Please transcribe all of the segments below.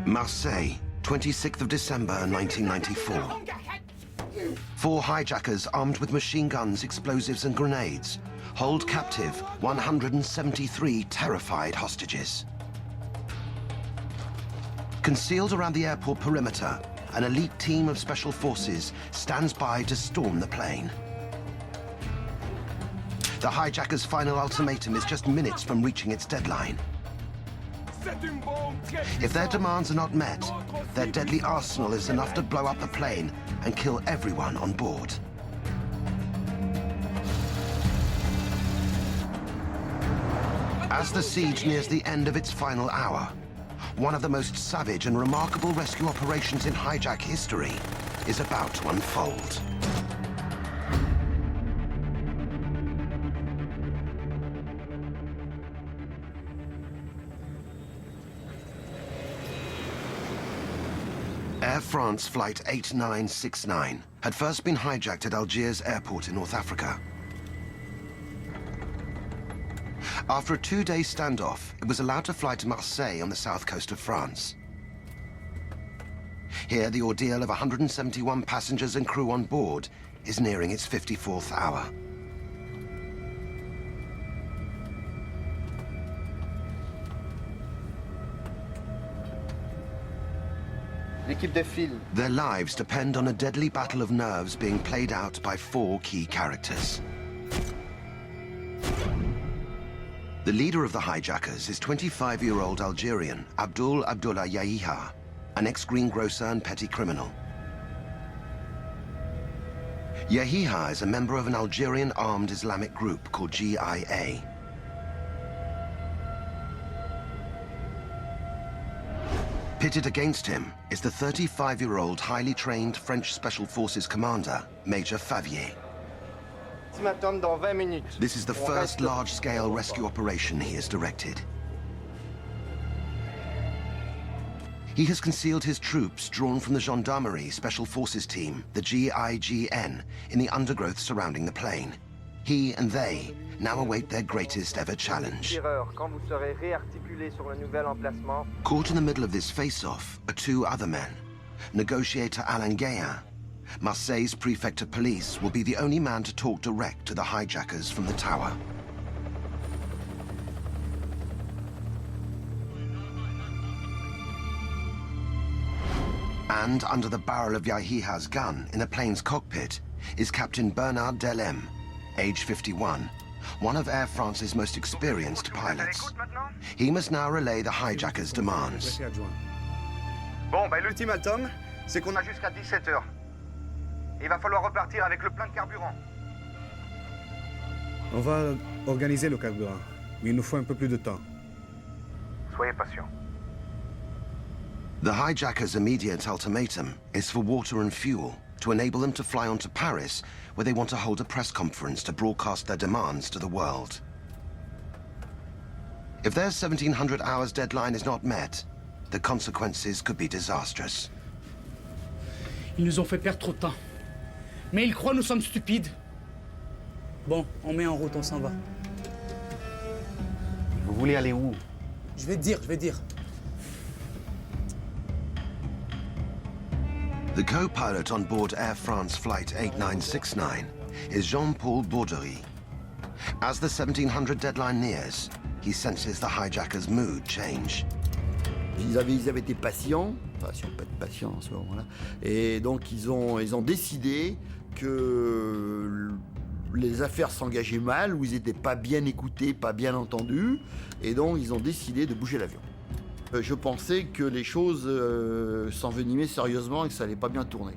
Marseille, 26th of December 1994. 4 hijackers armed with machine guns, explosives and grenades hold captive 173 terrified hostages. Concealed around the airport perimeter, an elite team of special forces stands by to storm the plane. The hijackers' final ultimatum is just minutes from reaching its deadline. If their demands are not met, their deadly arsenal is enough to blow up the plane and kill everyone on board. As the siege nears the end of its final hour, one of the most savage and remarkable rescue operations in hijack history is about to unfold. Air France Flight 8969 had first been hijacked at Algiers Airport in North Africa. After a 2-day standoff, it was allowed to fly to Marseille on the south coast of France. Here, the ordeal of 171 passengers and crew on board is nearing its 54th hour. Their lives depend on a deadly battle of nerves being played out by 4 key characters. The leader of the hijackers is 25-year-old Algerian Abdul Abdullah Yahiha, an ex-greengrocer and petty criminal. Yahiha is a member of an Algerian armed Islamic group called GIA. Pitted against him is the 35-year-old highly trained French Special Forces commander, Major Favier. This is the first large-scale rescue operation he has directed. He has concealed his troops, drawn from the Gendarmerie Special Forces team, the GIGN, in the undergrowth surrounding the plane. He and they now await their greatest ever challenge. Caught in the middle of this face-off are 2 other men. Negotiator Alain Gaillin, Marseille's prefect of police, will be the only man to talk direct to the hijackers from the tower. And under the barrel of Yahiha's gun, in the plane's cockpit, is Captain Bernard Delem, age 51, one of Air France's most experienced pilots. He must now relay the hijackers' demands. Bon, l'ultimatum, c'est qu'on a jusqu'à 17 heures. Il va falloir repartir avec le plein de carburant. On va organiser le carburant, mais il nous faut un peu plus de temps. Soyez patient. The hijackers' immediate ultimatum is for water and fuel to enable them to fly on to Paris, where they want to hold a press conference to broadcast their demands to the world. If their 1700 hours deadline is not met, the consequences could be disastrous. Ils nous ont fait perdre trop de temps. Mais ils croient nous sommes stupides. Bon, on met en route, on s'en va. Vous voulez aller où? Je vais te dire. The co-pilot on board Air France Flight 8969 is Jean-Paul Borderie. As the 1700 deadline nears, he senses the hijackers' mood change. Ils avaient été patients, enfin, si on peut être patient à ce moment-là, et donc ils ont décidé que les affaires s'engageaient mal, où ils n'étaient pas bien écoutés, pas bien entendus, et donc ils ont décidé de bouger l'avion. Je pensais que les choses s'envenimaient sérieusement et que ça allait pas bien tourner.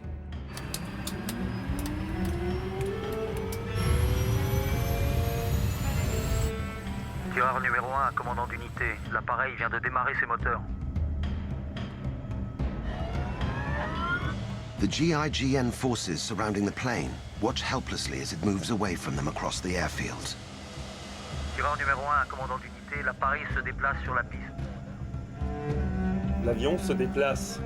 Tireur numéro 1, commandant d'unité. L'appareil vient de démarrer ses moteurs. The GIGN forces surrounding the plane watch helplessly as it moves away from them across the airfield. Tireur numéro 1, commandant d'unité. L'appareil se déplace sur la piste. L'avion se déplace.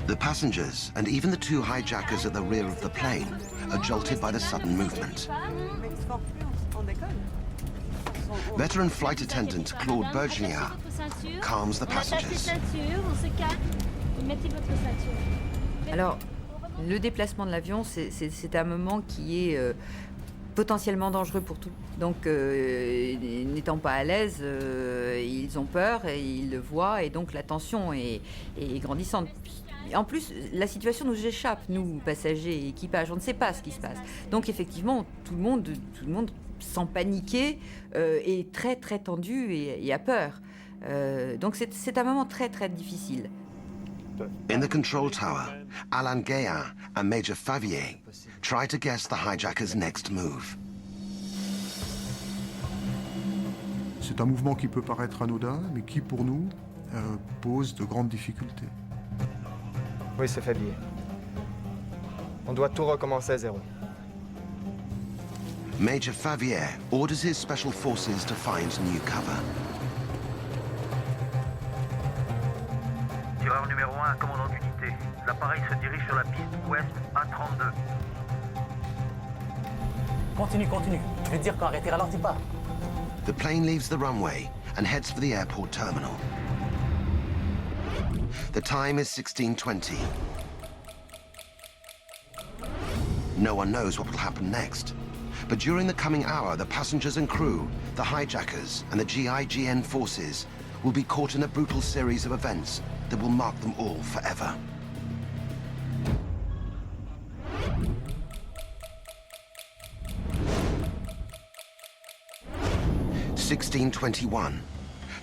The passengers and even the 2 hijackers at the rear of the plane are jolted by the sudden movement. Veteran flight attendant Claude Bergniard calms the passengers. Alors, le déplacement de l'avion, c'est un moment qui est potentiellement dangereux pour tout. Donc, n'étant pas à l'aise, ils ont peur et ils le voient, et donc la tension est grandissante. En plus, la situation nous échappe, nous, passagers et équipage, on ne sait pas ce qui se passe. Donc, effectivement, tout le monde sans paniquer, est très, très tendu et a peur. Donc, c'est un moment très, très difficile. In the control tower, Alain Gaillard and Major Favier try to guess the hijacker's next move. C'est un mouvement qui peut paraître anodin, mais qui, pour nous, pose de grandes difficultés. Oui, c'est Fabier. On doit tout recommencer à zéro. Major Favier orders his special forces to find new cover. Tireur numéro 1, commandant d'unité. L'appareil se dirige sur la piste ouest A32. Continue. Je vais te dire quand arrêter, ralentis pas. The plane leaves the runway and heads for the airport terminal. The time is 16:20. No one knows what will happen next. But during the coming hour, the passengers and crew, the hijackers, and the GIGN forces will be caught in a brutal series of events that will mark them all forever. (1621).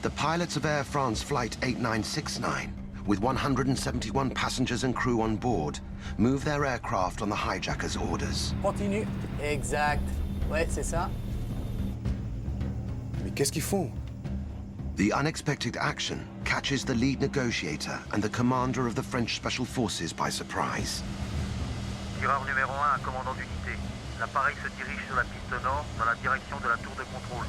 The pilots of Air France Flight 8969, with 171 passengers and crew on board, move their aircraft on the hijackers' orders. Continue. Exact. Ouais, c'est ça. Mais qu'est-ce qu'ils font? The unexpected action catches the lead negotiator and the commander of the French Special Forces by surprise. Tireur numéro 1, commandant d'unité. L'appareil se dirige sur la piste nord, dans la direction de la tour de contrôle.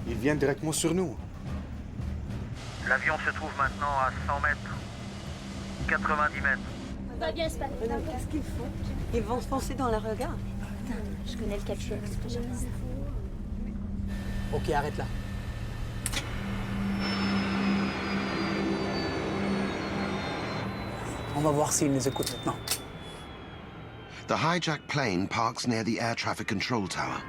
Ils viennent directement sur nous. L'avion se trouve maintenant à 100 mètres. 90 mètres. Ça va bien se passer. Qu'est-ce qu'ils font? Ils vont se foncer dans le regard. Je connais le capitaine. Ok, arrête là. On va voir s'ils nous écoutent maintenant. The hijacked plane parks near the air traffic control tower.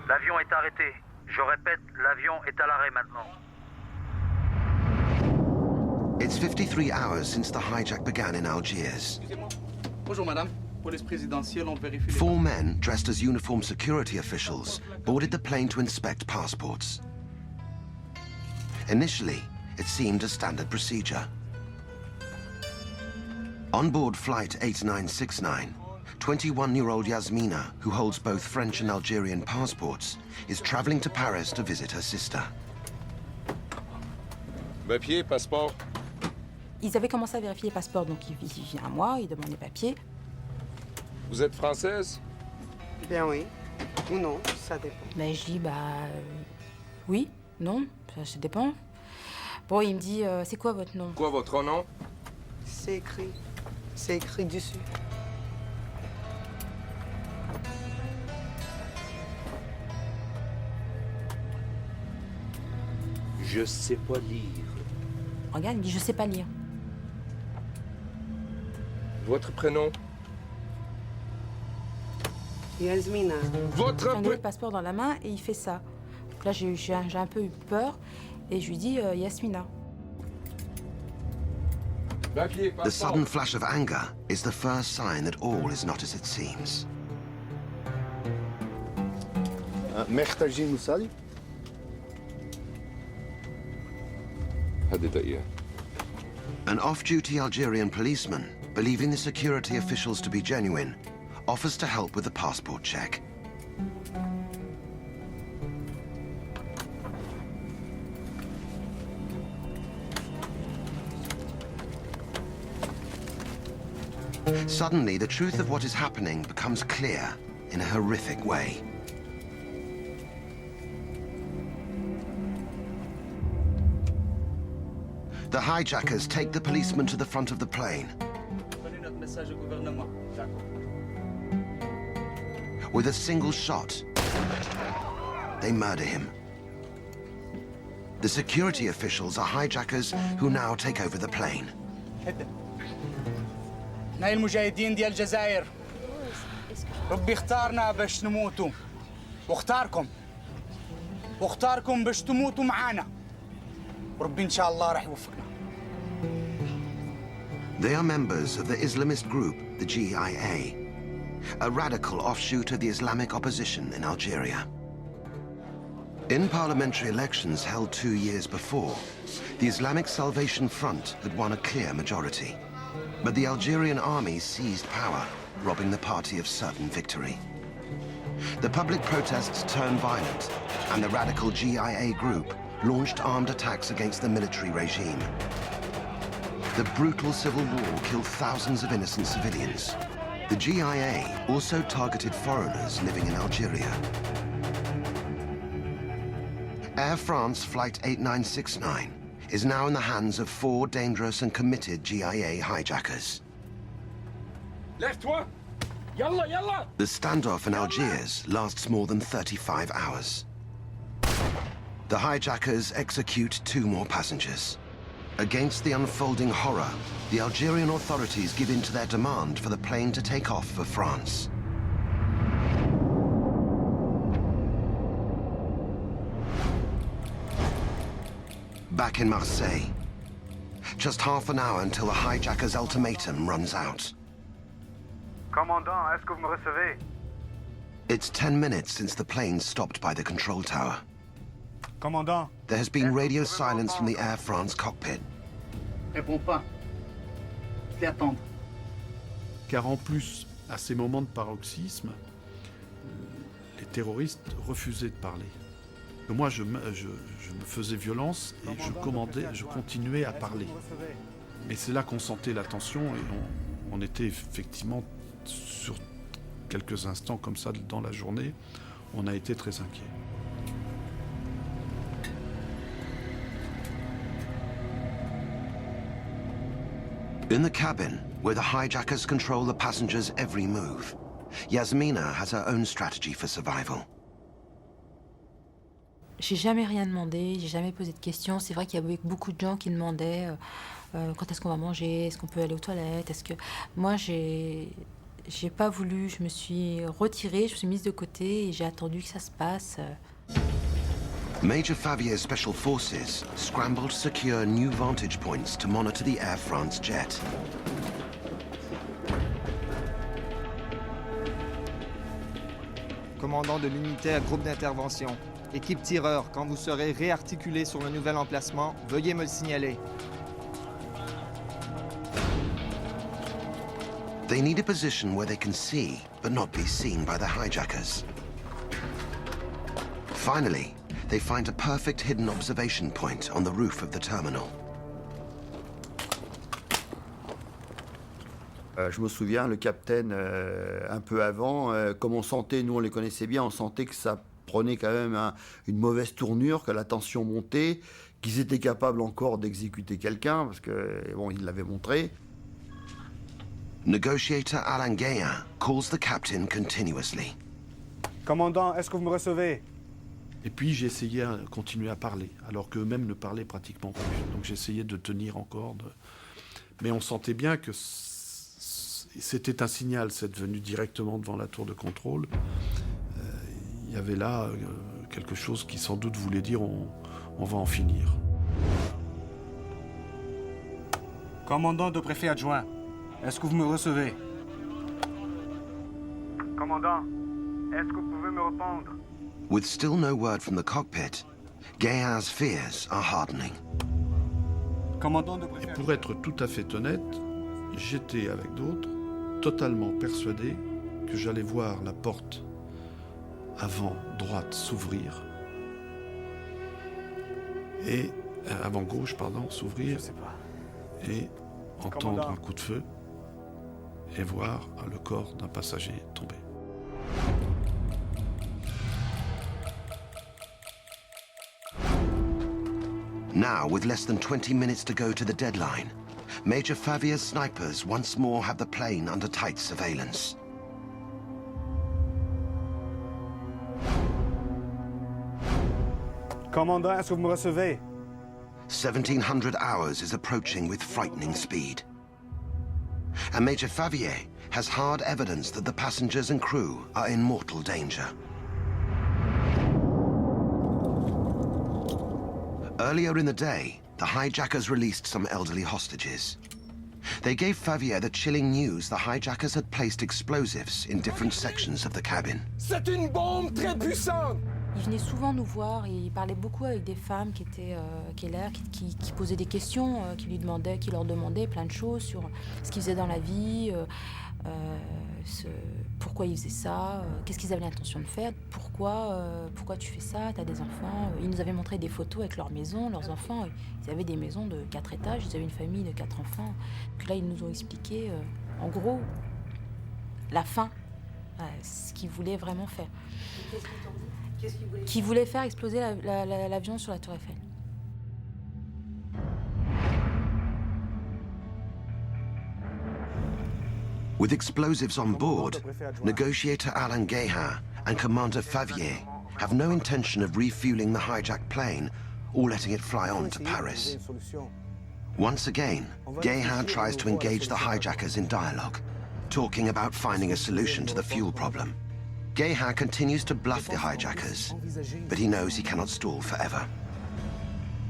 L'avion est arrêté. Je répète, l'avion est à l'arrêt maintenant. It's 53 hours since the hijack began in Algiers. Bonjour madame, police présidentielle, on vérifie les... 4 men dressed as uniformed security officials boarded the plane to inspect passports. Initially, it seemed a standard procedure. On board Flight 8969, 21-year-old Yasmina, who holds both French and Algerian passports, is traveling to Paris to visit her sister. Papier, passeport. Ils avaient commencé à vérifier les passeports, donc ils vient à moi, ils demandent les papiers. Vous êtes française? Bien oui. Ou non, ça dépend. Ben, je dis, oui, non, ça dépend. Bon, il me dit, c'est quoi votre nom? Quoi votre nom? C'est écrit dessus. Je sais pas lire. Regarde, il me dit, je sais pas lire. Votre prénom? Yasmina. Votre Il a le passeport dans la main et il fait ça. Donc là, j'ai un peu eu peur et je lui dis Yasmina. Papier, The sudden flash of anger is the first sign that all is not as it seems. محتاجين مساعدة؟ هدي دقيقة. An off-duty Algerian policeman, believing the security officials to be genuine, offers to help with the passport check. Suddenly, the truth of what is happening becomes clear in a horrific way. The hijackers take the policeman to the front of the plane. With a single shot, They murder him. The security officials are hijackers who now take over the plane. ناي المجاهدين ديال الجزائر ربي اختارنا باش نموتوا واختاركم باش تموتوا معانا وربي ان شاء الله راح يوفقنا. They are members of the Islamist group, the GIA, a radical offshoot of the Islamic opposition in Algeria. In parliamentary elections held 2 years before, the Islamic Salvation Front had won a clear majority. But the Algerian army seized power, robbing the party of certain victory. The public protests turned violent, and the radical GIA group launched armed attacks against the military regime. The brutal civil war killed thousands of innocent civilians. The GIA also targeted foreigners living in Algeria. Air France Flight 8969 is now in the hands of 4 dangerous and committed GIA hijackers. Lève-toi! Yalla, yalla! The standoff in Algiers lasts more than 35 hours. The hijackers execute 2 more passengers. Against the unfolding horror, the Algerian authorities give in to their demand for the plane to take off for France. Back in Marseille, just half an hour until the hijackers' ultimatum runs out. Commandant, est-ce que vous me recevez? It's 10 minutes since the plane stopped by the control tower. Commandant. There has been radio silence from the Air France cockpit. Réponds pas. Je vais attendre. Car en plus, à ces moments de paroxysme, les terroristes refusaient de parler. Et moi, je me faisais violence et je continuais à parler. Et c'est là qu'on sentait la tension et on était effectivement sur quelques instants comme ça dans la journée, on a été très inquiets. In the cabin, where the hijackers control the passengers' every move, Yasmina has her own strategy for survival. J'ai jamais rien demandé, j'ai jamais posé de questions. C'est vrai qu'il y avait beaucoup de gens qui demandaient quand est-ce qu'on va manger, est-ce qu'on peut aller aux toilettes, est-ce que... Moi, j'ai pas voulu, je me suis retirée, je me suis mise de côté et j'ai attendu que ça se passe. Major Favier's Special Forces scrambled to secure new vantage points to monitor the Air France jet. Commandant de l'unité à groupe d'intervention. Équipe tireur, quand vous serez réarticulé sur le nouvel emplacement, veuillez me le signaler. They need a position where they can see, but not be seen by the hijackers. Finally, they find a perfect hidden observation point on the roof of the terminal. Je me souviens, le capitaine, un peu avant, comme on sentait, nous on les connaissait bien, on sentait que ça prenait quand même une mauvaise tournure, que la tension montait, qu'ils étaient capables encore d'exécuter quelqu'un, parce que, bon, ils l'avaient montré. Negotiator Alain Gaillin calls the captain continuously. Commandant, est-ce que vous me recevez? Et puis j'ai essayé de continuer à parler, alors qu'eux-mêmes ne parlaient pratiquement plus. Donc j'essayais de tenir encore. Mais on sentait bien que c'était un signal, cette venue directement devant la tour de contrôle. Il y avait là quelque chose qui sans doute voulait dire on va en finir. Commandant de préfet adjoint, est-ce que vous me recevez? Commandant, est-ce que vous pouvez me répondre? With still no word from the cockpit, Gaillin's fears are hardening. Commandant de préfet. Et pour être tout à fait honnête, j'étais avec d'autres totalement persuadé que j'allais voir la porte avant droite s'ouvrir et avant gauche s'ouvrir et entendre un coup de feu et voir le corps d'un passager tomber. Now, with less than 20 minutes to go to the deadline, Major Favier's snipers once more have the plane under tight surveillance. Commandant, est-ce que vous me recevez? 1700 hours is approaching with frightening speed. And Major Favier has hard evidence that the passengers and crew are in mortal danger. Earlier in the day, the hijackers released some elderly hostages. They gave Favier the chilling news the hijackers had placed explosives in different sections of the cabin. C'est une bombe très puissante! Il venait souvent nous voir et il parlait beaucoup avec des femmes qui étaient qui posaient des questions, qui leur demandaient plein de choses sur ce qu'ils faisaient dans la vie, pourquoi ils faisaient ça, qu'est-ce qu'ils avaient l'intention de faire, pourquoi tu fais ça, t'as des enfants. Ils nous avaient montré des photos avec leurs maisons, leurs enfants. Ils avaient des maisons de 4 étages, ils avaient une famille de 4 enfants. Donc là, ils nous ont expliqué, en gros, la fin, ce qu'ils voulaient vraiment faire. Qu'est-ce qu'ils t'ont dit? Qu'est-ce qu'ils voulaient Qui voulait faire exploser l'avion sur la Tour Eiffel. With explosives on board, negotiator Alain Guéhin and Commander Favier have no intention of refueling the hijacked plane or letting it fly on to Paris. Once again, Guéhin tries to engage the hijackers in dialogue, talking about finding a solution to the fuel problem. Guéhin continues to bluff the hijackers, but he knows he cannot stall forever.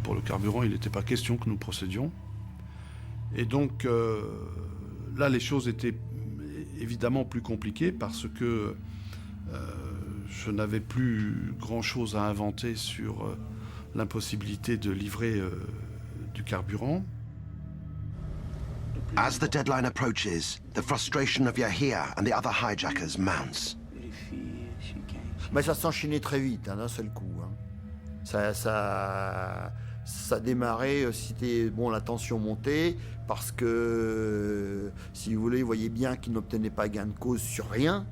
Pour le carburant, il n'était pas question que nous procédions. Et donc, là, les choses étaient évidemment plus compliquées parce que je n'avais plus grand-chose à inventer sur l'impossibilité de livrer du carburant. As the deadline approaches, the frustration of Yahia and the other hijackers mounts. Mais ça s'enchaînait très vite, d'un seul coup. Ça démarrait, c'était bon, la tension montait, parce que, si vous voulez, vous voyez bien qu'ils n'obtenaient pas gain de cause sur rien.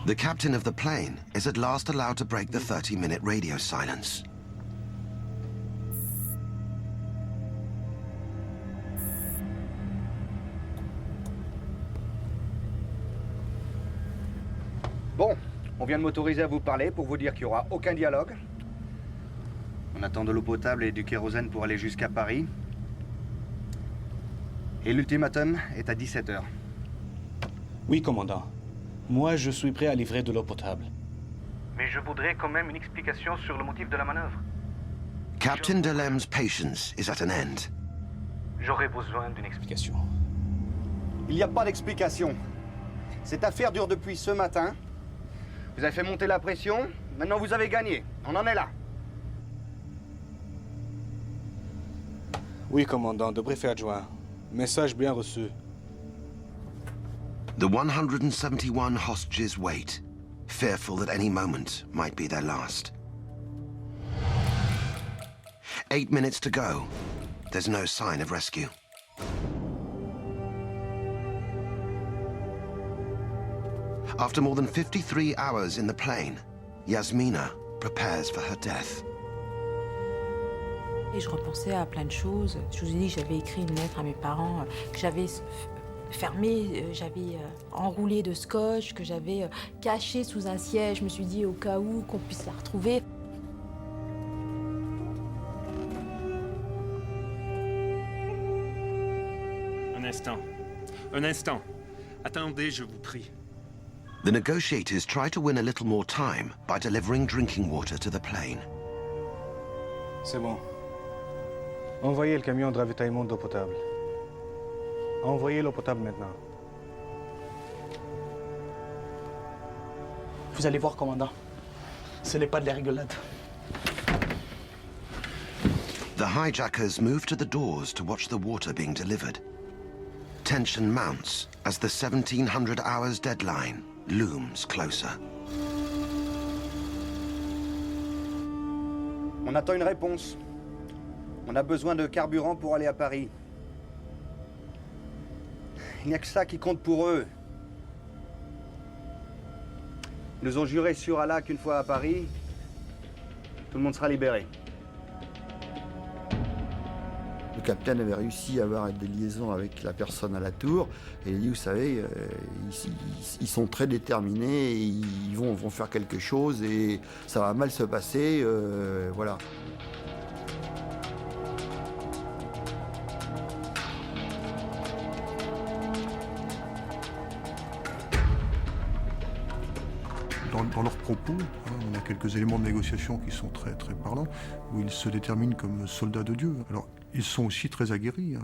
The captain of the plane is at last allowed to break the 30-minute radio silence. Bon, on vient de m'autoriser à vous parler pour vous dire qu'il n'y aura aucun dialogue. On attend de l'eau potable et du kérosène pour aller jusqu'à Paris. Et l'ultimatum est à 17h. Oui, commandant. Moi, je suis prêt à livrer de l'eau potable. Mais je voudrais quand même une explication sur le motif de la manœuvre. Captain Delem's patience is at an end. J'aurais besoin d'une explication. Il n'y a pas d'explication. Cette affaire dure depuis ce matin. Vous avez fait monter la pression, maintenant vous avez gagné. On en est là. Oui, commandant, de préfet adjoint. Message bien reçu. The 171 hostages wait, fearful that any moment might be their last. 8 minutes to go. There's no sign of rescue. After more than 53 hours in the plane, Yasmina prepares for her death. Et je repensais à plein de choses. Je vous ai dit que j'avais écrit une lettre à mes parents, que j'avais fermée, j'avais enroulé de scotch, que j'avais caché sous un siège. Je me suis dit au cas où qu'on puisse la retrouver. Un instant. Un instant. Attendez, je vous prie. The negotiators try to win a little more time by delivering drinking water to the plane. C'est bon. Envoyez le camion de ravitaillement d'eau potable. Envoyez l'eau potable maintenant. Vous allez voir, commandant. Ce n'est pas de la rigolade. The hijackers move to the doors to watch the water being delivered. Tension mounts as the 1700 hours deadline looms closer. On attend une réponse. On a besoin de carburant pour aller à Paris. Il n'y a que ça qui compte pour eux. Ils nous ont juré sur Allah qu'une fois à Paris, tout le monde sera libéré. capitaine avait réussi à avoir des liaisons avec la personne à la tour. Et il dit, vous savez, ils sont très déterminés, et ils vont faire quelque chose et ça va mal se passer, voilà. Dans leurs propos, on a quelques éléments de négociation qui sont très, très parlants, où ils se déterminent comme soldats de Dieu. Alors, ils sont aussi très aguerris,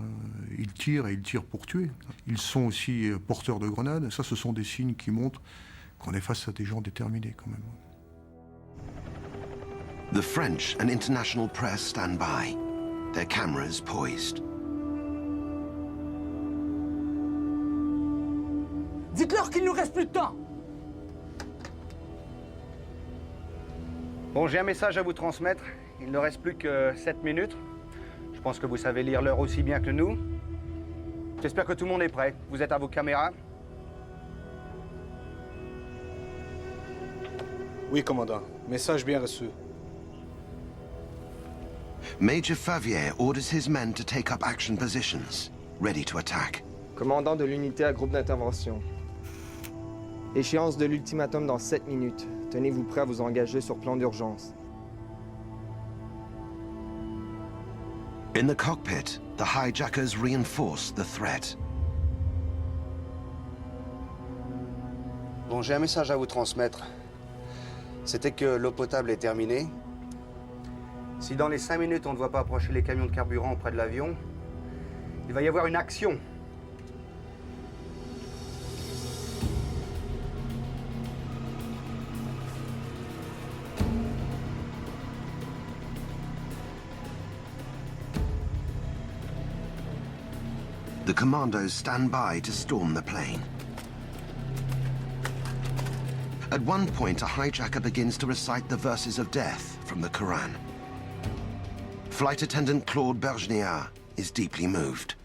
ils tirent et ils tirent pour tuer. Ils sont aussi porteurs de grenades. Ça, ce sont des signes qui montrent qu'on est face à des gens déterminés quand même. The French and international press stand by, their cameras poised. Dites-leur qu'il nous reste plus de temps. Bon, j'ai un message à vous transmettre. Il ne reste plus que 7 minutes. Je pense que vous savez lire l'heure aussi bien que nous. J'espère que tout le monde est prêt. Vous êtes à vos caméras? Oui, commandant. Message bien reçu. Major Favier orders his men to take up action positions, ready to attack. Commandant de l'unité à groupe d'intervention. Échéance de l'ultimatum dans 7 minutes. Tenez-vous prêt à vous engager sur plan d'urgence. In the cockpit, the hijackers reinforce the threat. Bon, j'ai un message à vous transmettre. C'était que l'eau potable est terminée. Si dans les 5 minutes on ne voit pas approcher les camions de carburant auprès de l'avion, il va y avoir une action. The commandos stand by to storm the plane. At one point, a hijacker begins to recite the verses of death from the Quran. Flight attendant Claude Bergniard is deeply moved.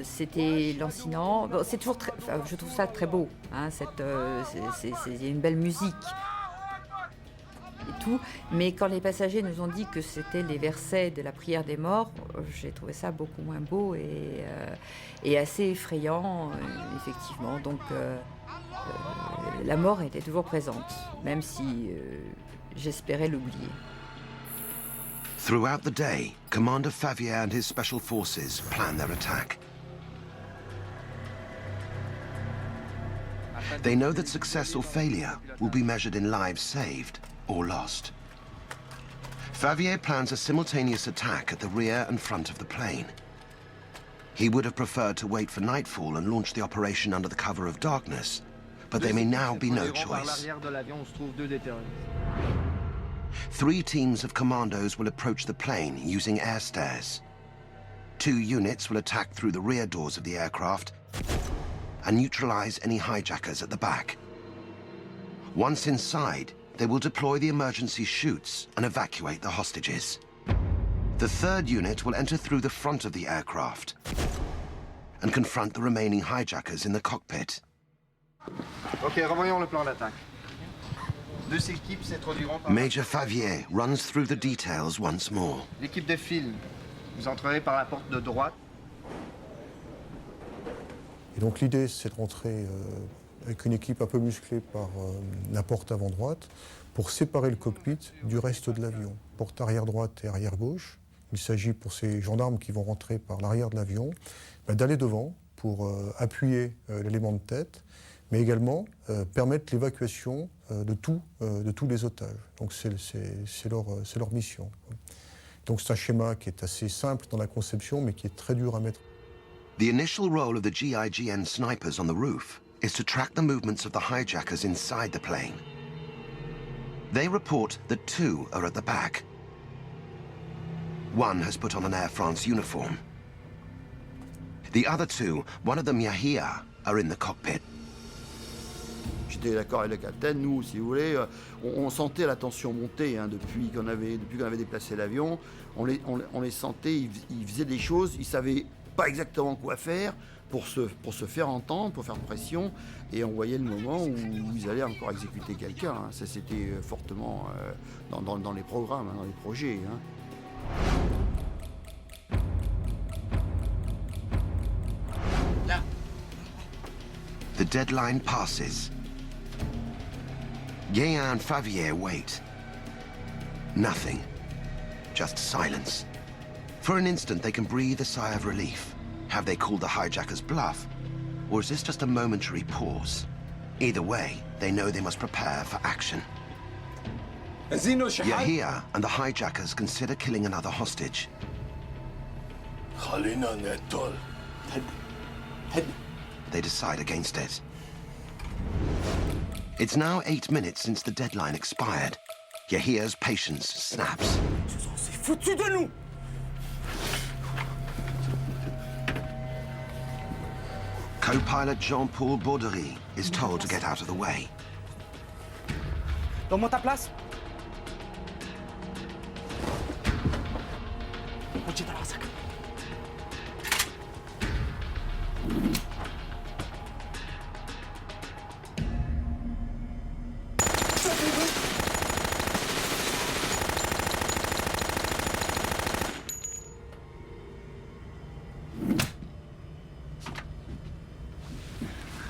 C'était lancinant. Bon, c'est toujours très, enfin, je trouve ça très beau. Hein, il y a une belle musique et tout. Mais quand les passagers nous ont dit que c'était les versets de la prière des morts, j'ai trouvé ça beaucoup moins beau et assez effrayant, effectivement. Donc la mort était toujours présente, même si j'espérais l'oublier. Throughout the day, Commander Favier and his special forces plan their attack. They know that success or failure will be measured in lives saved or lost. Favier plans a simultaneous attack at the rear and front of the plane. He would have preferred to wait for nightfall and launch the operation under the cover of darkness, but there may now be no choice. 3 teams of commandos will approach the plane using air stairs. 2 units will attack through the rear doors of the aircraft and neutralize any hijackers at the back. Once inside, they will deploy the emergency chutes and evacuate the hostages. The 3rd unit will enter through the front of the aircraft and confront the remaining hijackers in the cockpit. Ok, revoyons le plan d'attaque. 2 équipes s'introduiront par... Major Favier runs through the details once more. L'équipe de file, vous entrerez par la porte de droite. Et donc l'idée, c'est de rentrer avec une équipe un peu musclée par la porte avant droite pour séparer le cockpit du reste de l'avion. Porte arrière droite et arrière gauche. Il s'agit pour ces gendarmes qui vont rentrer par l'arrière de l'avion d'aller devant pour appuyer l'élément de tête, mais également permettre l'évacuation de tous les otages. Donc c'est leur mission. Donc c'est un schéma qui est assez simple dans la conception, mais qui est très dur à mettre. The initial role of the GIGN snipers on the roof is to track the movements of the hijackers inside the plane. They report that 2 are at the back. 1 has put on an Air France uniform. The other 2, one of them Yahia, are in the cockpit. J'étais d'accord avec le capitaine, nous, si vous voulez, on sentait la tension monter depuis qu'on avait déplacé l'avion. On les sentait, ils faisaient des choses, ils savaient pas exactement quoi faire pour se faire entendre, pour faire pression, et on voyait le moment où ils allaient encore exécuter quelqu'un. Hein. Ça, c'était fortement dans les programmes, hein, dans les projets. Hein. The deadline passes. Guéhin and Favier wait. Nothing. Just silence. For an instant, they can breathe a sigh of relief. Have they called the hijackers' bluff? Or is this just a momentary pause? Either way, they know they must prepare for action. Yahia and the hijackers consider killing another hostage. They decide against it. It's now 8 minutes since the deadline expired. Yahia's patience snaps. C'est foutu de nous! Co-pilot Jean-Paul Borderie is told to get out of the way. Donne-moi ta place. Retiens dans la sac.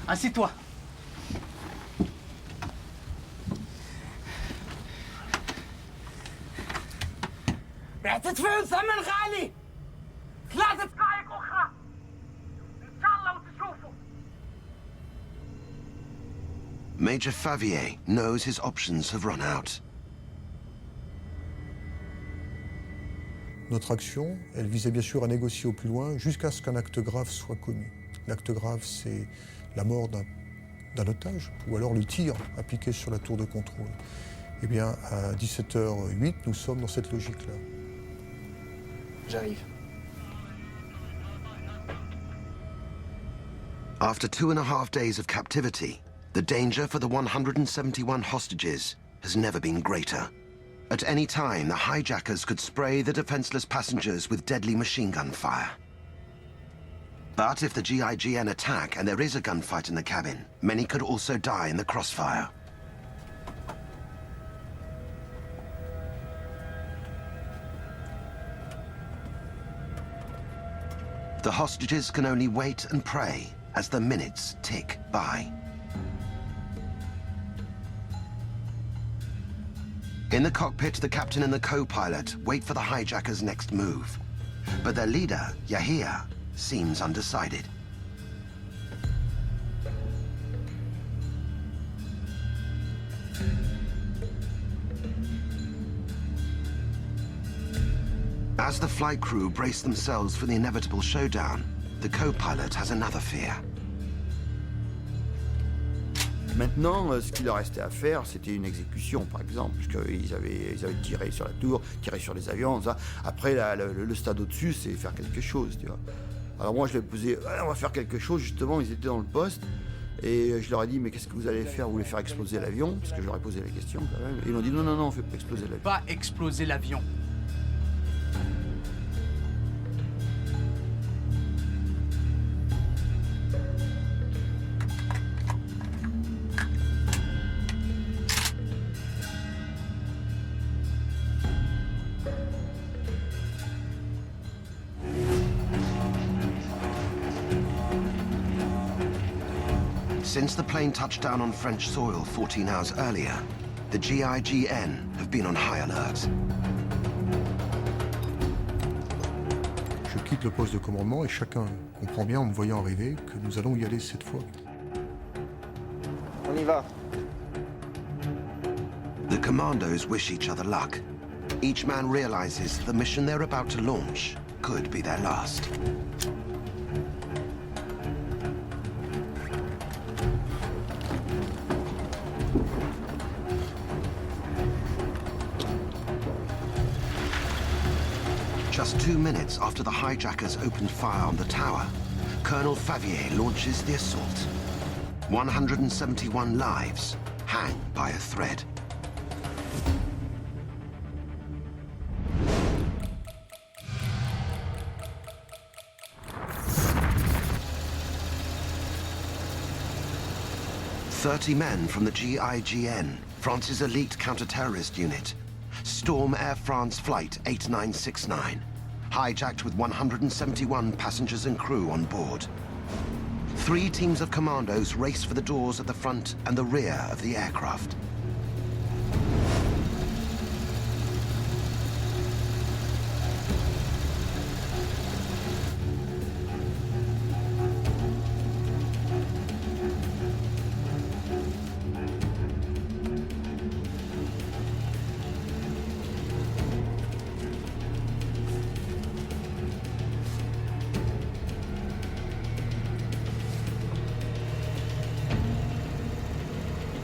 Assieds-toi. بعتت فين ثمن غالي؟ ثلاث دقائق أخرى. إن شاء الله وتشوفوا. Major Favier knows his options have run out. Notre action, elle visait bien sûr à négocier au plus loin jusqu'à ce qu'un acte grave soit commis. L'acte grave, c'est la mort d'un otage, ou alors le tir appliqué sur la tour de contrôle. Eh bien, à 17h08, nous sommes dans cette logique-là. J'arrive. After 2.5 days of captivity, the danger for the 171 hostages has never been greater. At any time, the hijackers could spray the defenseless passengers with deadly machine gun fire. But if the GIGN attack and there is a gunfight in the cabin, many could also die in the crossfire. The hostages can only wait and pray as the minutes tick by. In the cockpit, the captain and the co-pilot wait for the hijackers' next move. But their leader, Yahia, seems undecided. As the flight crew brace themselves for the inevitable showdown, the co-pilot has another fear. Maintenant, ce qu'il leur restait à faire, c'était une exécution, par exemple, puisqu'ils avaient tiré sur la tour, tiré sur les avions, ça. Après, le stade au-dessus, c'est faire quelque chose, tu vois. Alors moi, je leur ai posé, on va faire quelque chose, justement, ils étaient dans le poste, et je leur ai dit, mais qu'est-ce que vous allez faire? Vous voulez faire exploser l'avion? Parce que je leur ai posé la question, quand même. Et ils m'ont dit, non, non, non, on fait pas exploser l'avion. Pas exploser l'avion. Since the plane touched down on French soil 14 hours earlier, the GIGN have been on high alert. Je quitte le poste de commandement et chacun comprend bien en me voyant arriver que nous allons y aller cette fois. On y va. The commandos wish each other luck. Each man realizes the mission they're about to launch could be their last. Just 2 minutes after the hijackers opened fire on the tower, Colonel Favier launches the assault. 171 lives hang by a thread. 30 men from the GIGN, France's elite counter-terrorist unit, storm Air France Flight 8969, hijacked with 171 passengers and crew on board. 3 teams of commandos race for the doors at the front and the rear of the aircraft.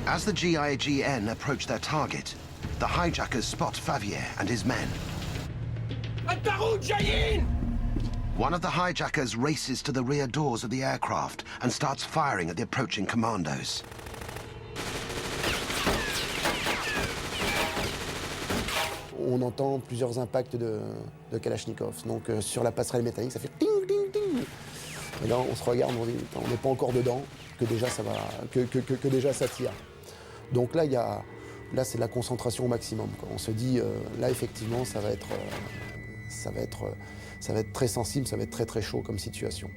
As the GIGN approach their target, the hijackers spot Favier and his men. One of the hijackers races to the rear doors of the aircraft and starts firing at the approaching commandos. On entend plusieurs impacts de Kalachnikov. Donc sur la passerelle métallique, ça fait ting, ting, ting. Et là, on se regarde, on dit, on n'est pas encore dedans, que déjà ça va, que déjà ça tire. Donc là, là c'est la concentration au maximum, quoi. On se dit, là effectivement, ça va être très sensible, ça va être très très chaud comme situation.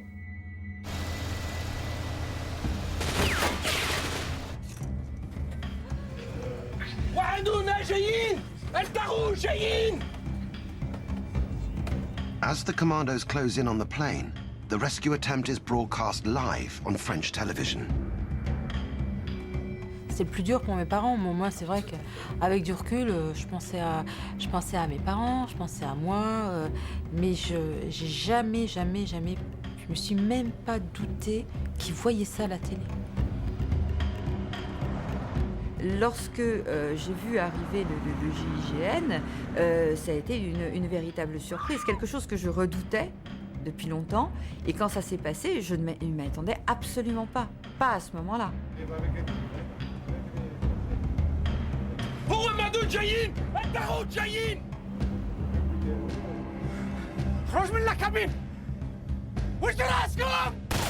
As the commandos close in on the plane, the rescue attempt is broadcast live on French television. C'est le plus dur pour mes parents. Moi, c'est vrai qu'avec du recul, je pensais à mes parents, je pensais à moi, mais j'ai jamais, je me suis même pas douté qu'ils voyaient ça à la télé. Lorsque j'ai vu arriver le GIGN, ça a été une véritable surprise, quelque chose que je redoutais depuis longtemps. Et quand ça s'est passé, je ne m'y attendais absolument pas à ce moment-là.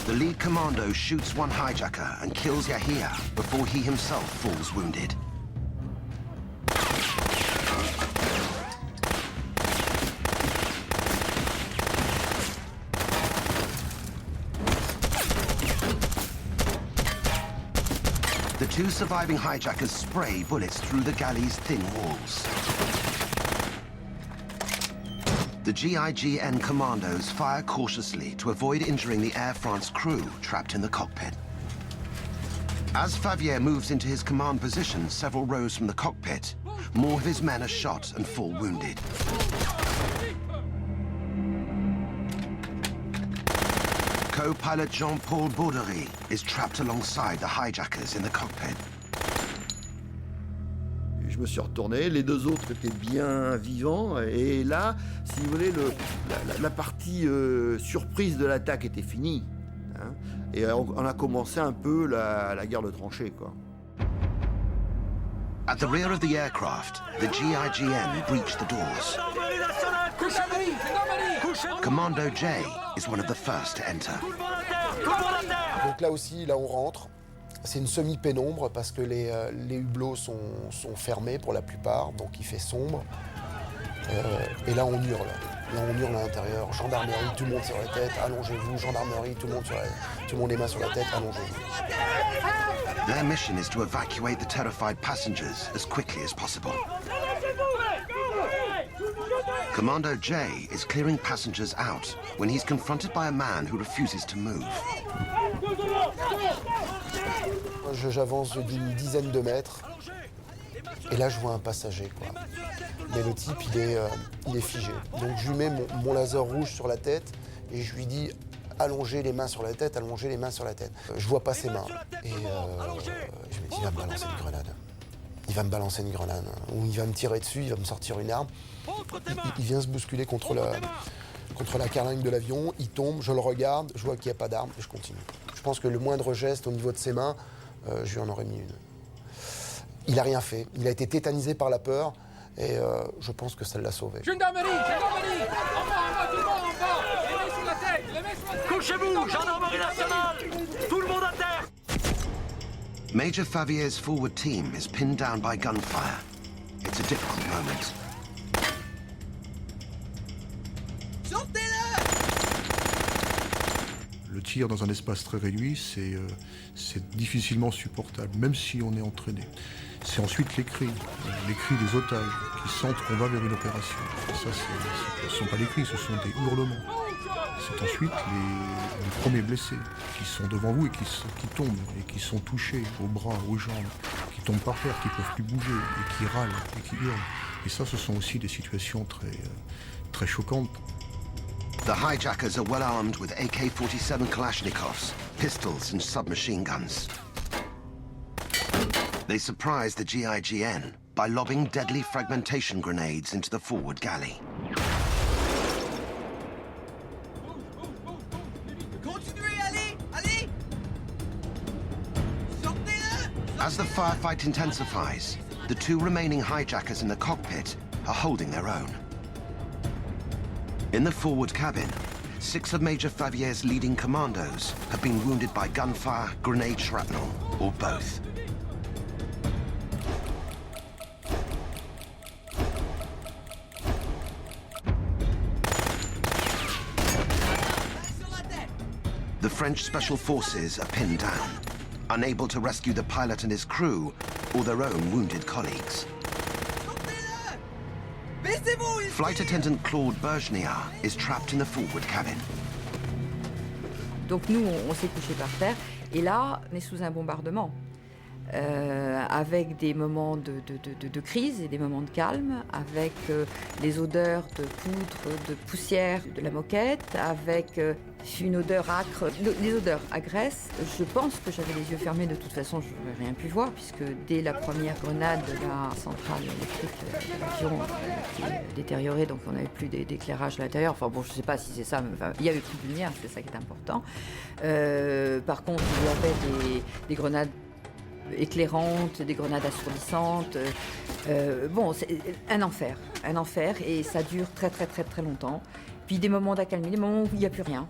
The lead commando shoots one hijacker and kills Yahia before he himself falls wounded. The 2 surviving hijackers spray bullets through the galley's thin walls. The GIGN commandos fire cautiously to avoid injuring the Air France crew trapped in the cockpit. As Favier moves into his command position several rows from the cockpit, more of his men are shot and fall wounded. Co-pilot Jean-Paul Baudery is trapped alongside the hijackers in the cockpit. Je me suis retourné, les 2 autres étaient bien vivants, et là, si vous voulez, la partie surprise de l'attaque était finie. Hein, et on a commencé un peu la guerre de tranchées, quoi. At the rear of the aircraft, the GIGN breach the doors. Commando J is one of the first to enter. Donc là aussi, là on rentre. C'est une semi-pénombre parce que les hublots sont fermés pour la plupart, donc il fait sombre. Et là on hurle. Là on hurle à l'intérieur. Gendarmerie, tout le monde sur la tête, allongez-vous. Gendarmerie, tout le monde les mains sur la tête, allongez-vous. Their mission is to evacuate the terrified passengers as quickly as possible. Commando J is clearing passengers out when he's confronted by a man who refuses to move. J'avance d'une dizaine de mètres et là je vois un passager, quoi. Mais le type il est figé. Donc je lui mets mon laser rouge sur la tête et je lui dis allongez les mains sur la tête, allongez les mains sur la tête. Je vois pas ses mains et je me dis il va me balancer une grenade. Il va me balancer une grenade ou il va me tirer dessus, il va me sortir une arme. Il vient se bousculer contre la carlingue de l'avion, il tombe, je le regarde, je vois qu'il n'y a pas d'arme et je continue. Je pense que le moindre geste au niveau de ses mains, je lui en aurais mis une. Il n'a rien fait, il a été tétanisé par la peur et je pense que ça l'a sauvé. Gendarmerie, gendarmerie, en bas, tout le monde en bas, les mains sur la tête, les mains sur la tête. Couchez-vous, gendarmerie nationale, tout le monde à terre. Major Favier's forward team is pinned down by gunfire. It's a difficult moment. Le tir dans un espace très réduit, c'est difficilement supportable, même si on est entraîné. C'est ensuite les cris des otages qui sentent qu'on va vers une opération. Et ça, ce ne sont pas des cris, ce sont des hurlements. C'est ensuite les premiers blessés qui sont devant vous et qui tombent, et qui sont touchés aux bras, aux jambes, qui tombent par terre, qui ne peuvent plus bouger, et qui râlent, et qui hurlent. Et ça, ce sont aussi des situations très choquantes. The hijackers are well armed with AK-47 Kalashnikovs, pistols and submachine guns. They surprise the GIGN by lobbing deadly fragmentation grenades into the forward galley. As the firefight intensifies, the two remaining hijackers in the cockpit are holding their own. In the forward cabin, 6 of Major Favier's leading commandos have been wounded by gunfire, grenade shrapnel, or both. The French Special Forces are pinned down, unable to rescue the pilot and his crew or their own wounded colleagues. Flight attendant Claude Bergeniard is trapped in the forward cabin. Donc nous, on s'est couché par terre, et là, on est sous un bombardement, avec des moments de crise et des moments de calme, avec les odeurs de poudre, de poussière de la moquette, avec une odeur âcre, les odeurs à graisse. Je pense que j'avais les yeux fermés, de toute façon je n'aurais rien pu voir, puisque dès la première grenade de la centrale électrique de l'avion était détériorée, donc on n'avait plus d'éclairage à l'intérieur. Enfin bon, je ne sais pas si c'est ça, mais enfin, il y avait plus de lumière, c'est ça qui est important. Par contre, il y avait des grenades éclairantes, des grenades assourdissantes. Bon, c'est un enfer, et ça dure très longtemps. Puis des moments d'accalmie, des moments où il n'y a plus rien.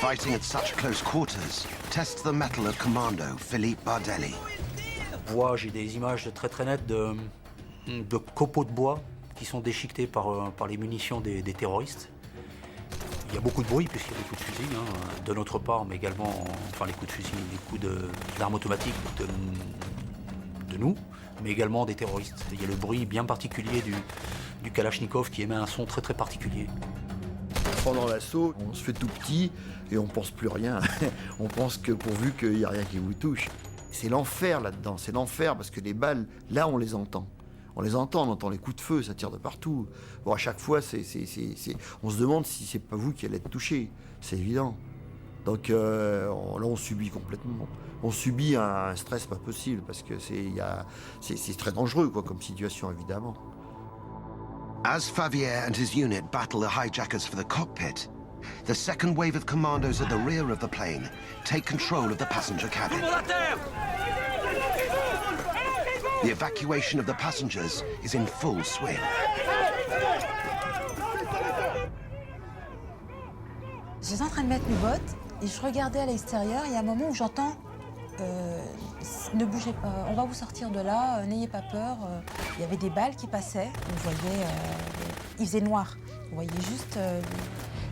Fighting at such close quarters tests the mettle of Commando Philippe Bardelli. J'ai des images très nettes de copeaux de bois qui sont déchiquetés par les munitions des terroristes. Il y a beaucoup de bruit puisqu'il y a des coups de fusil, de notre part, mais également, les coups de fusil, les coups d'armes automatiques de nous, mais également des terroristes. Il y a le bruit bien particulier du Kalachnikov qui émet un son très particulier. Pendant l'assaut, on se fait tout petit et on pense plus rien. On pense que pourvu qu'il n'y a rien qui vous touche. C'est l'enfer là-dedans, c'est l'enfer parce que les balles, là on les entend. On les entend, on entend les coups de feu, ça tire de partout. Bon, à chaque fois, on se demande si c'est pas vous qui allez être touché. C'est évident. Donc là, on subit complètement. On subit un stress pas possible parce que c'est très dangereux comme situation, évidemment. As Favier and his unit battle the hijackers for the cockpit, the second wave of commandos at the rear of the plane take control of the passenger cabin. The evacuation of the passengers is in full swing. J'étais en train de mettre mes bottes et je regardais à l'extérieur. Il y a un moment où j'entends ne bougez pas, on va vous sortir de là, n'ayez pas peur. Il y avait des balles qui passaient. On voyait, il faisait noir. On voyait juste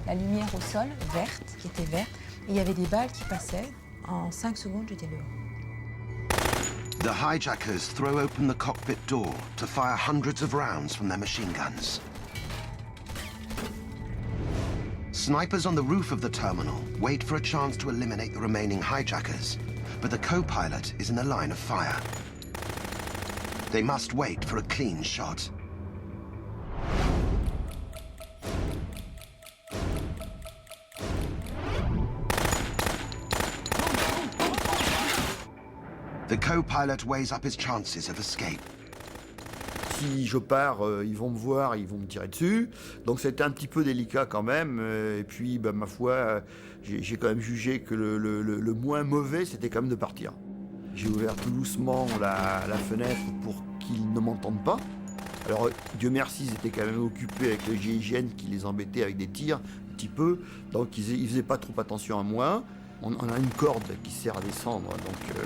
la lumière au sol, verte, qui était verte. Et il y avait des balles qui passaient. En 5 secondes, j'étais dehors. The hijackers throw open the cockpit door to fire hundreds of rounds from their machine guns. Snipers on the roof of the terminal wait for a chance to eliminate the remaining hijackers, but the co-pilot is in the line of fire. They must wait for a clean shot. The co-pilot weighs up his chances of escape. Si je pars, ils vont me voir, ils vont me tirer dessus. Donc c'était un petit peu délicat quand même. Et puis, ma foi, j'ai quand même jugé que le moins mauvais, c'était quand même de partir. J'ai ouvert tout doucement la fenêtre pour qu'ils ne m'entendent pas. Alors, Dieu merci, ils étaient quand même occupés avec le GIGN qui les embêtait avec des tirs, un petit peu. Donc, ils faisaient pas trop attention à moi. On a une corde qui sert à descendre, donc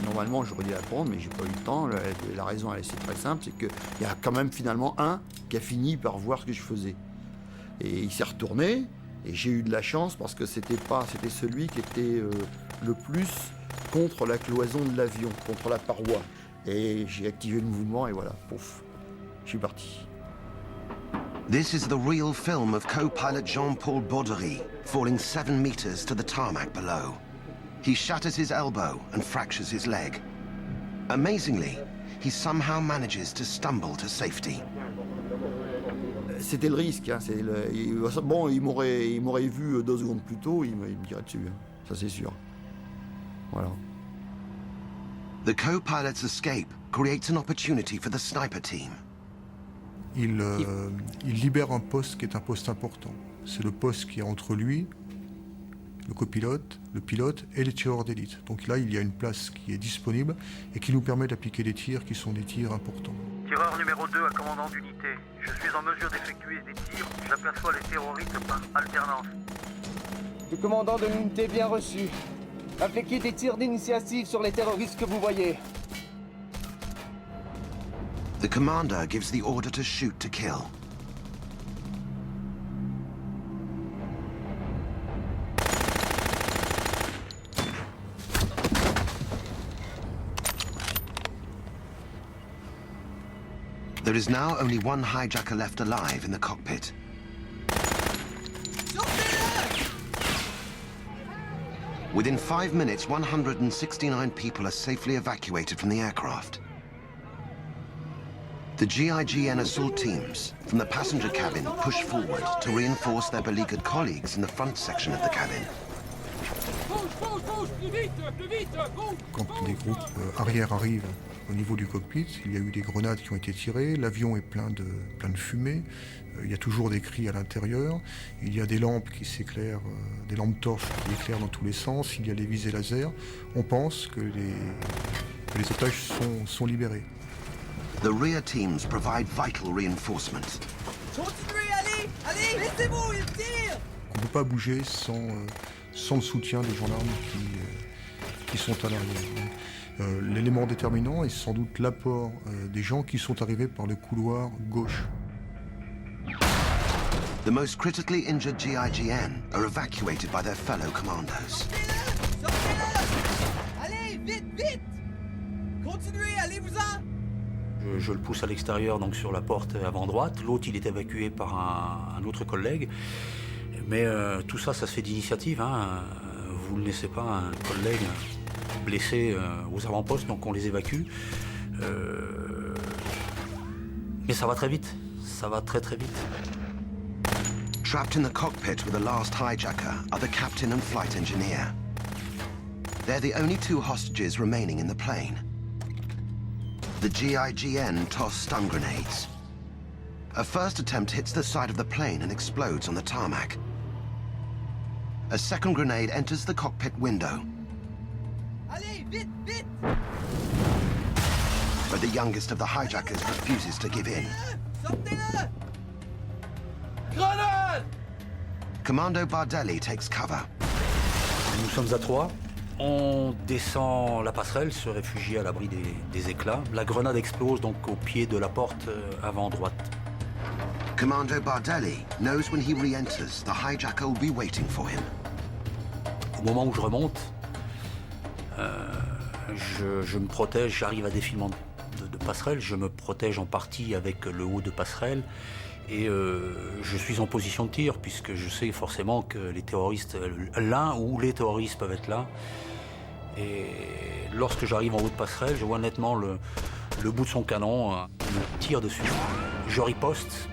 Normalement, j'aurais dû la prendre, mais j'ai pas eu le temps. La raison, c'est très simple, c'est qu'il y a quand même finalement un qui a fini par voir ce que je faisais. Et il s'est retourné, et j'ai eu de la chance parce que c'était celui qui était le plus contre la cloison de l'avion, contre la paroi. Et j'ai activé le mouvement, et voilà, pouf, je suis parti. This is the real film of co-pilot Jean-Paul Baudery falling 7 meters to the tarmac below. He shatters his elbow and fractures his leg. Amazingly, he somehow manages to stumble to safety. C'était le risque. Hein, bon, il m'aurait vu 2 secondes plus tôt, il me dirait dessus. Hein, ça c'est sûr. Voilà. The co-pilot's escape creates an opportunity for the sniper team. Il libère un poste qui est un poste important. C'est le poste qui est entre lui, le copilote, le pilote et les tireurs d'élite. Donc là, il y a une place qui est disponible et qui nous permet d'appliquer des tirs qui sont des tirs importants. Tireur numéro 2 à commandant d'unité. Je suis en mesure d'effectuer des tirs. J'aperçois les terroristes par alternance. Le commandant de l'unité bien reçu. Appliquez des tirs d'initiative sur les terroristes que vous voyez. The commander gives the order to shoot to kill. There is now only one hijacker left alive in the cockpit. Within 5 minutes, 169 people are safely evacuated from the aircraft. The GIGN assault teams from the passenger cabin push forward to reinforce their beleaguered colleagues in the front section of the cabin. Quand les groupes arrière arrivent au niveau du cockpit, il y a eu des grenades qui ont été tirées, l'avion est plein de fumée, il y a toujours des cris à l'intérieur, il y a des lampes qui s'éclairent, des lampes torches qui éclairent dans tous les sens, il y a les visées laser. On pense que les otages sont libérés. The rear teams provide vital reinforcement. Continuez, allez, laissez-vous, il tire. On ne peut pas bouger sans le soutien des gendarmes qui sont à l'arrière. L'élément déterminant est sans doute l'apport des gens qui sont arrivés par le couloir gauche. The most critically injured GIGN are evacuated by their fellow commandos. Allez, vite. Continuez, allez-vous-en. Je le pousse à l'extérieur, donc sur la porte avant droite. L'autre, il est évacué par un autre collègue. Mais tout ça, ça se fait d'initiative. Hein. Vous ne laissez pas un collègue blessé aux avant-postes, donc on les évacue. Mais ça va très vite. Ça va très très vite. Trapped in the cockpit with the last hijacker are the captain and flight engineer. They're the only 2 hostages remaining in the plane. The GIGN toss stun grenades. A first attempt hits the side of the plane and explodes on the tarmac. A second grenade enters the cockpit window. Allez, vite. But the youngest of the hijackers refuses to give in. Sortez-le. Grenade. Commando Bardelli takes cover. Nous sommes à 3. On descend la passerelle, se réfugie à l'abri des éclats. La grenade explose donc au pied de la porte avant droite. Commando Bardelli knows when he re-enters, the hijacker will be waiting for him. Au moment où je remonte, je me protège, j'arrive à défilement de passerelle, je me protège en partie avec le haut de passerelle et je suis en position de tir puisque je sais forcément que les terroristes, l'un ou les terroristes peuvent être là. Et lorsque j'arrive en haut de passerelle, je vois nettement le bout de son canon, me tire dessus, je riposte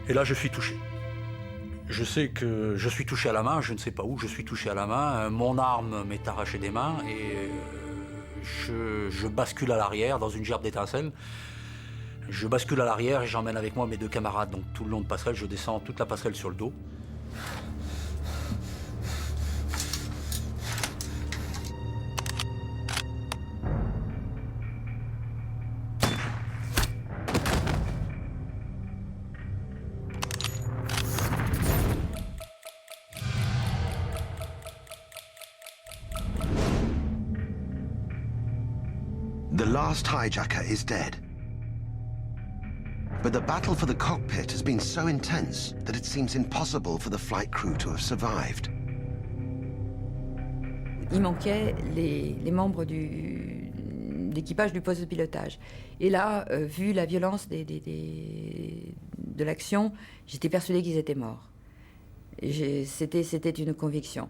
et là je suis touché. Je sais que je suis touché à la main, je ne sais pas où, je suis touché à la main, mon arme m'est arrachée des mains et je bascule à l'arrière dans une gerbe d'étincelles. Je bascule à l'arrière et j'emmène avec moi mes 2 camarades. Donc tout le long de passerelle, je descends toute la passerelle sur le dos. The last hijacker is dead. But the battle for the cockpit has been so intense that it seems impossible for the flight crew to have survived. Il manquait les membres d'équipage du poste de pilotage. Et là, vu la violence de l'action, j'étais persuadée qu'ils étaient morts. C'était une conviction.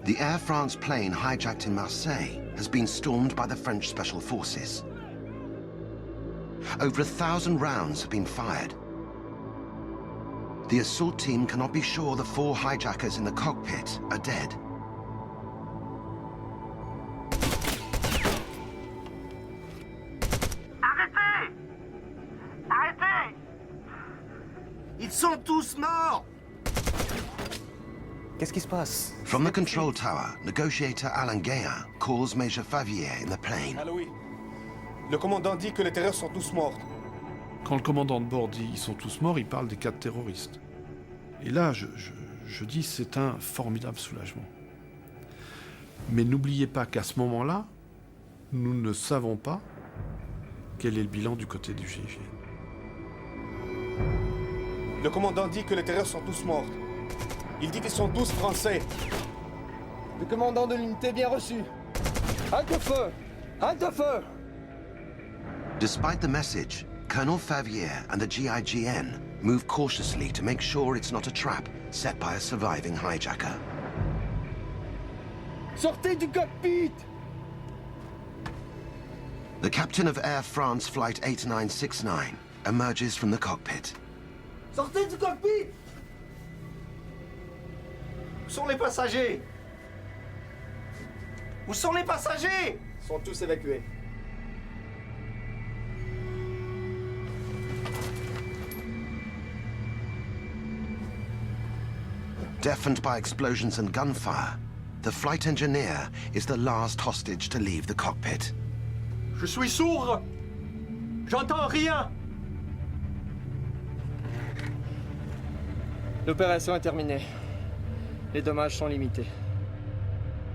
The Air France plane hijacked in Marseille has been stormed by the French Special Forces. Over 1,000 rounds have been fired. The assault team cannot be sure the 4 hijackers in the cockpit are dead. Arrêtez! Arrêtez! Ils sont tous morts! Qu'est-ce qui se passe? From the control tower, negotiator Alain Guéhin calls Major Favier in the plane. Allô, oui. Le commandant dit que les terroristes sont tous morts. Quand le commandant de bord dit ils sont tous morts, il parle des 4 terroristes. Et là, je dis c'est un formidable soulagement. Mais n'oubliez pas qu'à ce moment-là, nous ne savons pas quel est le bilan du côté du GIGN. Le commandant dit que les terroristes sont tous morts. Il dit qu'ils sont tous français. Le commandant de l'unité bien reçu. Halte-feu! Halte-feu! Despite the message, Colonel Favier and the GIGN move cautiously to make sure it's not a trap set by a surviving hijacker. Sortez du cockpit! The captain of Air France Flight 8969 emerges from the cockpit. Sortez du cockpit! Où sont les passagers? Où sont les passagers? Ils sont tous évacués. Deafened by explosions and gunfire, the flight engineer is the last hostage to leave the cockpit. Je suis sourd! J'entends rien! L'opération est terminée. Les dommages sont limités.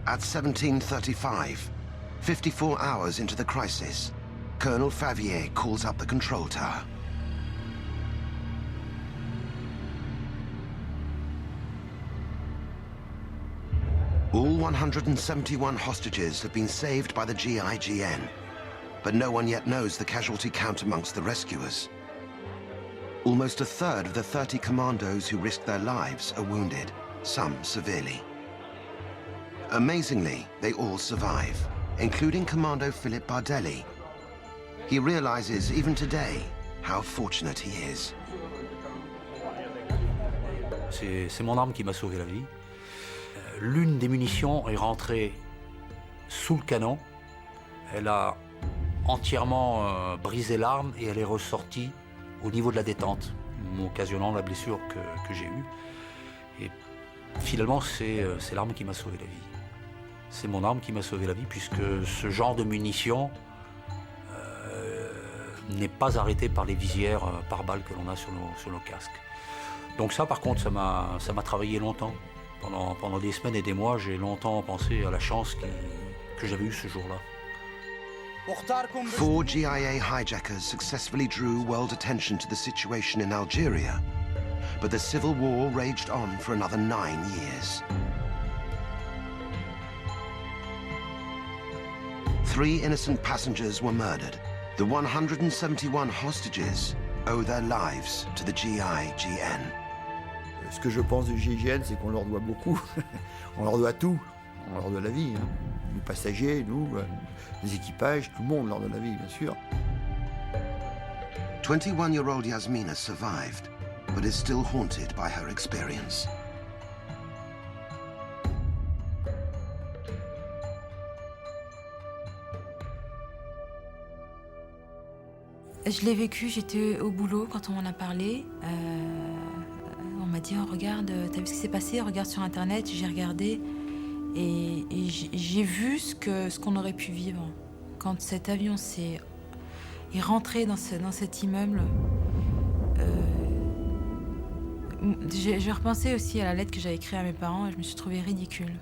At 17:35, 54 hours into the crisis, Colonel Favier calls up the control tower. All 171 hostages have been saved by the GIGN, but no one yet knows the casualty count amongst the rescuers. Almost a third of the 30 commandos who risked their lives are wounded, some severely. Amazingly, they all survive, including Commando Philippe Bardelli. He realizes, even today, how fortunate he is. C'est mon arme qui m'a sauvé la vie. L'une des munitions est rentrée sous le canon. Elle a entièrement brisé l'arme et elle est ressortie au niveau de la détente, m'occasionnant la blessure que j'ai eue. Et finalement, c'est l'arme qui m'a sauvé la vie. C'est mon arme qui m'a sauvé la vie, puisque ce genre de munition n'est pas arrêté par les visières par balles que l'on a sur nos casques. Donc ça, par contre, ça m'a travaillé longtemps. Pendant des semaines et des mois, j'ai longtemps pensé à la chance que j'avais eue ce jour-là. 4 GIA hijackers successfully drew world attention to the situation in Algeria, but the civil war raged on for another 9 years. 3 innocent passengers were murdered. The 171 hostages owe their lives to the GIGN. Ce que je pense du GIGN, c'est qu'on leur doit beaucoup. On leur doit tout. On leur doit la vie. Hein. Les passagers, nous, les équipages, tout le monde leur doit la vie, bien sûr. 21-year-old Yasmina survived, but is still haunted by her experience. Je l'ai vécu, j'étais au boulot quand on m'en a parlé. On m'a dit, oh, regarde, t'as vu ce qui s'est passé? Regarde sur Internet. J'ai regardé et j'ai vu ce qu'on aurait pu vivre. Quand cet avion est rentré dans cet immeuble, j'ai repensé aussi à la lettre que j'avais écrite à mes parents et je me suis trouvée ridicule.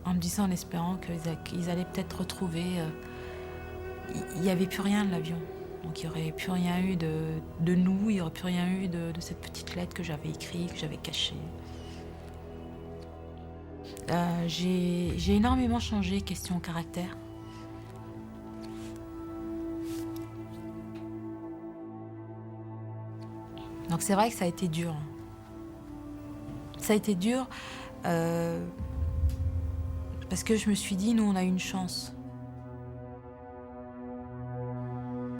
En me disant, en espérant qu'ils allaient peut-être retrouver il n'y avait plus rien de l'avion. Donc il n'y aurait plus rien eu de nous, il n'y aurait plus rien eu de cette petite lettre que j'avais écrite, que j'avais cachée. J'ai énormément changé, question caractère. Donc c'est vrai que ça a été dur. Ça a été dur parce que je me suis dit, nous on a une chance.